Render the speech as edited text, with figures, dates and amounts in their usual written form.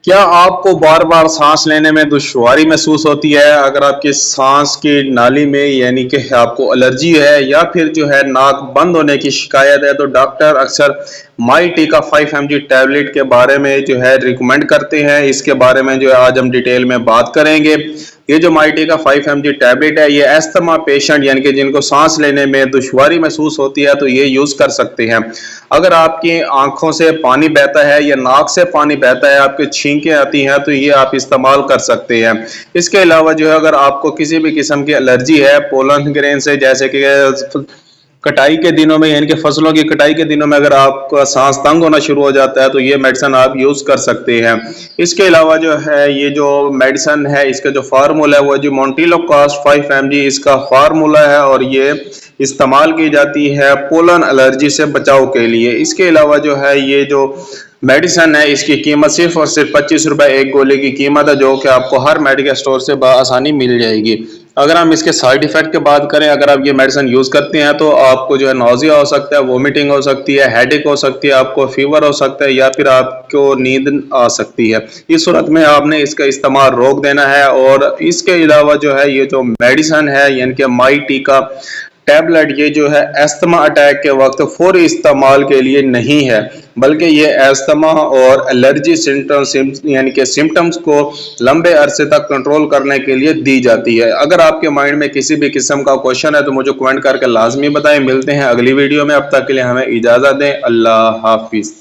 क्या आपको बार बार सांस लेने में दुश्वारी महसूस होती है? अगर आपकी सांस की नाली में यानी कि आपको एलर्जी है या फिर जो है नाक बंद होने की शिकायत है, तो डॉक्टर अक्सर माई टीका 5 mg टैबलेट के बारे में जो है रिकमेंड करते हैं। इसके बारे में जो है आज हम डिटेल में बात करेंगे। ये जो माई टीका 5 mg टैबलेट है, ये अस्थमा पेशेंट यानी कि जिनको सांस लेने में दुश्वारी महसूस होती है, तो ये यूज कर सकते हैं। अगर आपकी आंखों से पानी बहता है या नाक से पानी बहता है, आपकी छींकें आती हैं, तो ये आप इस्तेमाल कर सकते हैं। इसके अलावा जो है अगर आपको किसी भी किस्म की एलर्जी है पोलन ग्रेन से, जैसे कि कटाई के दिनों में यानी कि फसलों की कटाई के दिनों में अगर आपका सांस तंग होना शुरू हो जाता है, तो ये मेडिसिन आप यूज कर सकते हैं। इसके अलावा जो है ये जो मेडिसिन है, इसका जो फार्मूला है वो जो मोंटिलोकास्ट 5 mg इसका फार्मूला है और ये इस्तेमाल की जाती है पोलन एलर्जी से बचाव के लिए। इसके अलावा जो है ये जो मेडिसिन है, इसकी कीमत सिर्फ और सिर्फ 25 रुपए एक गोली की कीमत है, जो कि आपको हर मेडिकल स्टोर से आसानी मिल जाएगी। अगर हम इसके साइड इफेक्ट की बात करें, अगर आप ये मेडिसिन यूज करते हैं तो आपको जो है नौजिया हो सकता है, वोमिटिंग हो सकती है, हेडेक हो सकती है, आपको फीवर हो सकता है या फिर आपको नींद आ सकती है। इस सूरत में आपने इसका इस्तेमाल रोक देना है। और इसके अलावा जो है ये जो मेडिसिन है यानी कि माई टीका टैबलेट, ये जो है अस्थमा अटैक के वक्त फौरी इस्तेमाल के लिए नहीं है, बल्कि ये अस्थमा और एलर्जी सिम्टम्स यानी कि सिम्टम्स को लंबे अरसे तक कंट्रोल करने के लिए दी जाती है। अगर आपके माइंड में किसी भी किस्म का क्वेश्चन है तो मुझे कमेंट करके लाजमी बताएं। मिलते हैं अगली वीडियो में, अब तक के लिए हमें इजाज़त दें। अल्लाह हाफिज़।